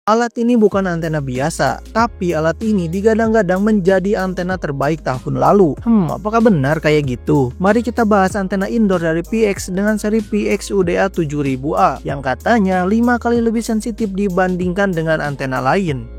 Alat ini bukan antena biasa, tapi alat ini digadang-gadang menjadi antena terbaik tahun lalu. Apakah benar kayak gitu? Mari kita bahas antena indoor dari PX dengan seri PX UDA 7000A yang katanya 5 kali lebih sensitif dibandingkan dengan antena lain.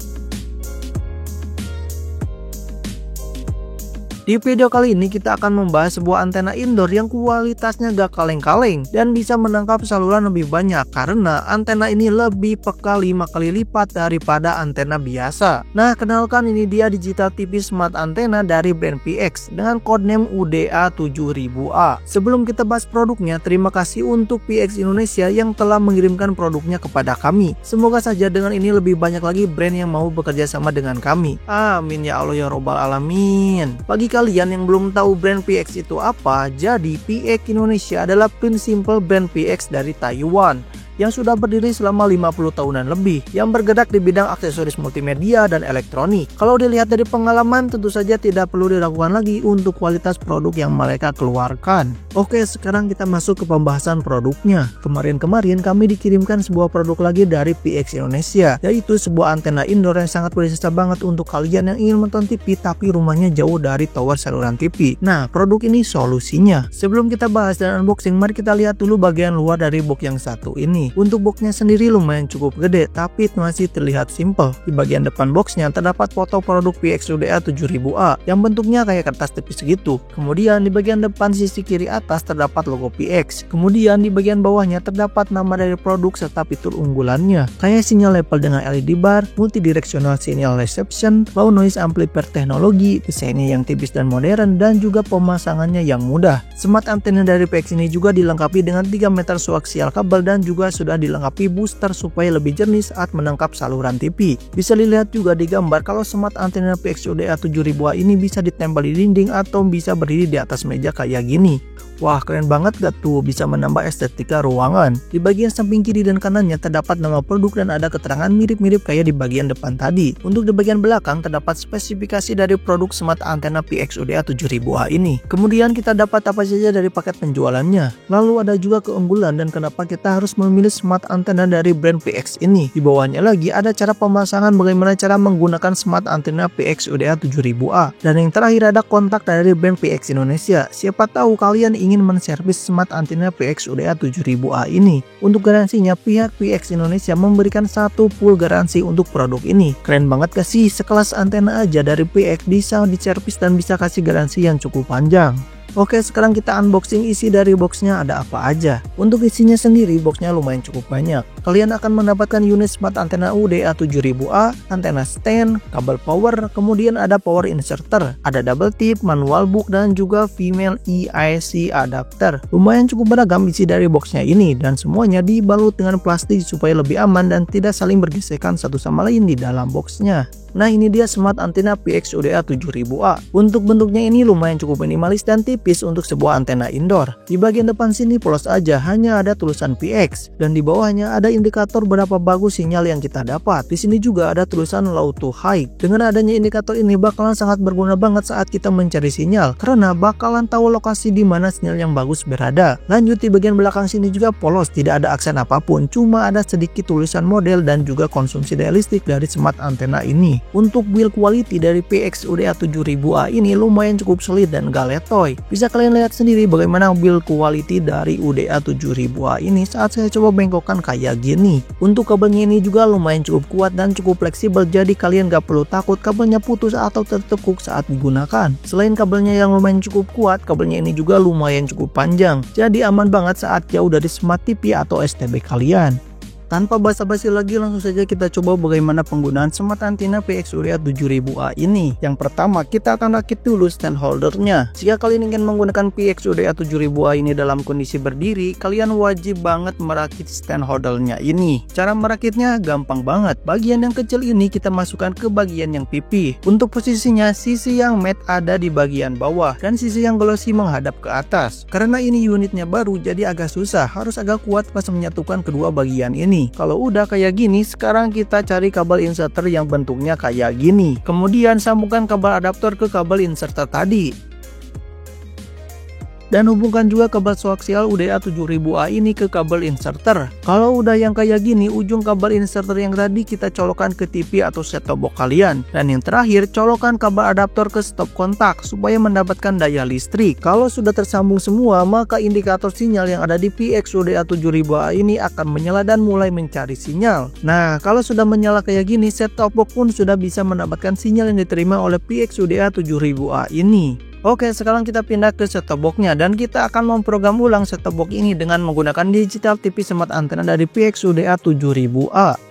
Di video kali ini kita akan membahas sebuah antena indoor yang kualitasnya gak kaleng-kaleng dan bisa menangkap saluran lebih banyak karena antena ini lebih peka 5 kali lipat daripada antena biasa. Nah, kenalkan, ini dia digital TV smart antena dari brand PX dengan codename UDA 7000A. Sebelum kita bahas produknya, terima kasih untuk PX Indonesia yang telah mengirimkan produknya kepada kami. Semoga saja dengan ini lebih banyak lagi brand yang mau bekerja sama dengan kami. Amin ya Allah ya robbal alamin. Bagi kalian yang belum tahu brand PX itu apa, jadi PX Indonesia adalah prinsipal brand PX dari Taiwan yang sudah berdiri selama 50 tahunan lebih, yang bergerak di bidang aksesoris multimedia dan elektronik. Kalau dilihat dari pengalaman, tentu saja tidak perlu diragukan lagi untuk kualitas produk yang mereka keluarkan. Oke, sekarang kita masuk ke pembahasan produknya. Kemarin kami dikirimkan sebuah produk lagi dari PX Indonesia, yaitu sebuah antena indoor yang sangat berjasa banget untuk kalian yang ingin menonton TV tapi rumahnya jauh dari tower saluran TV. Nah, produk ini solusinya. Sebelum kita bahas dan unboxing, mari kita lihat dulu bagian luar dari box yang satu ini. Untuk boxnya sendiri lumayan cukup gede, tapi masih terlihat simple. Di bagian depan boxnya terdapat foto produk PX UDA 7000A yang bentuknya kayak kertas tipis gitu. Kemudian di bagian depan sisi kiri atas terdapat logo PX. Kemudian di bagian bawahnya terdapat nama dari produk serta fitur unggulannya, kayak sinyal level dengan LED bar, multidirectional signal reception, low noise amplifier teknologi, desainnya yang tipis dan modern, dan juga pemasangannya yang mudah. Smart antena dari PX ini juga dilengkapi dengan 3 meter koaksial kabel dan juga sudah dilengkapi booster supaya lebih jernih saat menangkap saluran TV. Bisa dilihat juga di gambar kalau smart antena PX UDA 7000A ini bisa ditempel di dinding atau bisa berdiri di atas meja kayak gini. Wah, keren banget gak tuh, bisa menambah estetika ruangan. Di bagian samping kiri dan kanannya terdapat nama produk dan ada keterangan mirip-mirip kayak di bagian depan tadi. Untuk di bagian belakang terdapat spesifikasi dari produk smart antena PX UDA 7000A ini. Kemudian kita dapat apa saja dari paket penjualannya. Lalu ada juga keunggulan dan kenapa kita harus memilih smart antena dari brand PX ini. Di bawahnya lagi ada cara pemasangan, bagaimana cara menggunakan smart antena PX UDA 7000A. Dan yang terakhir ada kontak dari brand PX Indonesia. Siapa tahu kalian ingin menservis smart antena PX UDA 7000A ini. Untuk garansinya, pihak PX Indonesia memberikan 1 full garansi untuk produk ini. Keren banget gak sih? Sekelas antena aja dari PX bisa diservis dan bisa kasih garansi yang cukup panjang. Oke, sekarang kita unboxing isi dari boxnya ada apa aja. Untuk isinya sendiri, boxnya lumayan cukup banyak. Kalian akan mendapatkan unit smart antena UDA 7000A, antena stand, kabel power, kemudian ada power inserter, ada double tip, manual book, dan juga female EIC adapter. Lumayan cukup beragam isi dari boxnya ini, dan semuanya dibalut dengan plastik supaya lebih aman dan tidak saling bergesekan satu sama lain di dalam boxnya. Nah, ini dia smart antena PX UDA 7000A. Untuk bentuknya ini lumayan cukup minimalis dan tipis untuk sebuah antena indoor. Di bagian depan sini polos aja, hanya ada tulisan PX, dan di bawahnya ada indikator berapa bagus sinyal yang kita dapat. Di sini juga ada tulisan low to high. Dengan adanya indikator ini bakalan sangat berguna banget saat kita mencari sinyal, karena bakalan tahu lokasi di mana sinyal yang bagus berada. Lanjut, di bagian belakang sini juga polos, tidak ada aksen apapun, cuma ada sedikit tulisan model dan juga konsumsi daya listrik dari smart antena ini. Untuk build quality dari PX UDA 7000A ini lumayan cukup solid dan gak letoy. Bisa kalian lihat sendiri bagaimana build quality dari UDA 7000A ini saat saya coba bengkokkan kayak gini. Untuk kabelnya ini juga lumayan cukup kuat dan cukup fleksibel, jadi kalian gak perlu takut kabelnya putus atau tertekuk saat digunakan. Selain kabelnya yang lumayan cukup kuat, kabelnya ini juga lumayan cukup panjang, jadi aman banget saat jauh dari smart TV atau STB kalian. Tanpa basa-basi lagi, langsung saja kita coba bagaimana penggunaan smart antena PX UDA 7000A ini. Yang pertama, kita akan rakit dulu stand holdernya. Jika kalian ingin menggunakan PX UDA 7000A ini dalam kondisi berdiri, kalian wajib banget merakit stand holdernya ini. Cara merakitnya gampang banget. Bagian yang kecil ini kita masukkan ke bagian yang pipih. Untuk posisinya, sisi yang matte ada di bagian bawah dan sisi yang glossy menghadap ke atas. Karena ini unitnya baru, jadi agak susah, harus agak kuat pas menyatukan kedua bagian ini. Kalau udah kayak gini, sekarang kita cari kabel inserter yang bentuknya kayak gini. Kemudian sambungkan kabel adaptor ke kabel inserter tadi. Dan hubungkan juga kabel koaksial UDA 7000A ini ke kabel inserter. Kalau udah yang kayak gini, ujung kabel inserter yang tadi kita colokkan ke TV atau set-top box kalian. Dan yang terakhir, colokkan kabel adaptor ke stop kontak supaya mendapatkan daya listrik. Kalau sudah tersambung semua, maka indikator sinyal yang ada di PX UDA 7000A ini akan menyala dan mulai mencari sinyal. Nah, kalau sudah menyala kayak gini, set-top box pun sudah bisa mendapatkan sinyal yang diterima oleh PX UDA 7000A ini. Oke, sekarang kita pindah ke set-top box-nya dan kita akan memprogram ulang set-top box ini dengan menggunakan digital TV smart antena dari PX UDA 7000A.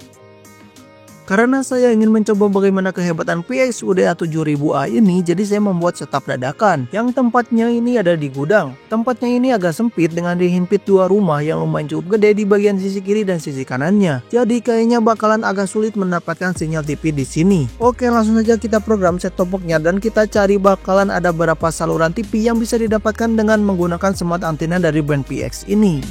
Karena saya ingin mencoba bagaimana kehebatan PX UDA 7000A ini, jadi saya membuat setup dadakan yang tempatnya ini ada di gudang. Tempatnya ini agak sempit dengan dihimpit dua rumah yang lumayan cukup gede di bagian sisi kiri dan sisi kanannya. Jadi kayaknya bakalan agak sulit mendapatkan sinyal TV di sini. Oke, langsung saja kita program set-top box-nya dan kita cari bakalan ada berapa saluran TV yang bisa didapatkan dengan menggunakan smart antena dari brand PX ini.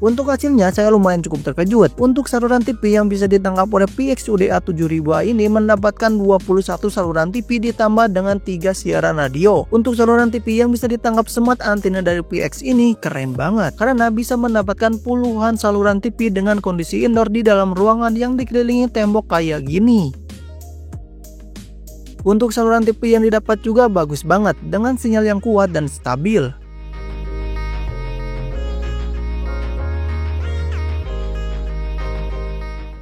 Untuk hasilnya saya lumayan cukup terkejut. Untuk saluran TV yang bisa ditangkap oleh PX UDA 7000A ini mendapatkan 21 saluran TV ditambah dengan 3 siaran radio. Untuk saluran TV yang bisa ditangkap smart antena dari PX ini keren banget karena bisa mendapatkan puluhan saluran TV dengan kondisi indoor di dalam ruangan yang dikelilingi tembok kayak gini. Untuk saluran TV yang didapat juga bagus banget dengan sinyal yang kuat dan stabil.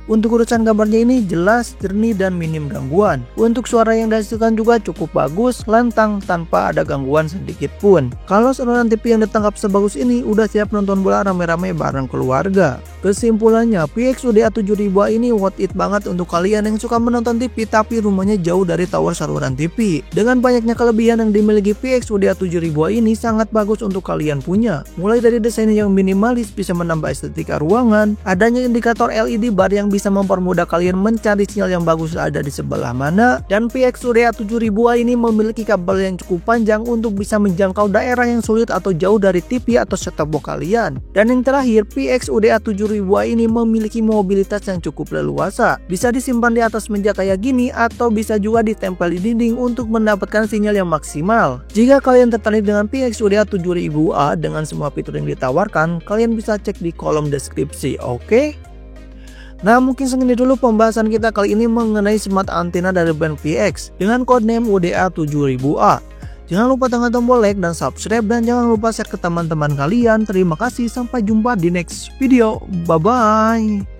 Untuk urusan gambarnya ini jelas, jernih, dan minim gangguan. Untuk suara yang dihasilkan juga cukup bagus, lantang, tanpa ada gangguan sedikit pun. Kalau saluran TV yang ditangkap sebagus ini, udah siap nonton bola rame-rame bareng keluarga. Kesimpulannya, PX UDA 7000A ini worth it banget untuk kalian yang suka menonton TV tapi rumahnya jauh dari tower saluran TV. Dengan banyaknya kelebihan yang dimiliki PX UDA 7000A ini sangat bagus untuk kalian punya. Mulai dari desain yang minimalis bisa menambah estetika ruangan, adanya indikator LED bar yang bisa mempermudah kalian mencari sinyal yang bagus ada di sebelah mana, dan PX UDA 7000A ini memiliki kabel yang cukup panjang untuk bisa menjangkau daerah yang sulit atau jauh dari TV atau set-top box kalian. Dan yang terakhir, PX UDA 7000A ini memiliki mobilitas yang cukup leluasa, bisa disimpan di atas meja kayak gini atau bisa juga ditempel di dinding untuk mendapatkan sinyal yang maksimal. Jika kalian tertarik dengan PX UDA 7000A dengan semua fitur yang ditawarkan, kalian bisa cek di kolom deskripsi, oke? Nah, mungkin segini dulu pembahasan kita kali ini mengenai smart antena dari brand PX dengan codename UDA 7000A. Jangan lupa tekan tombol like dan subscribe dan jangan lupa share ke teman-teman kalian. Terima kasih, sampai jumpa di next video. Bye bye.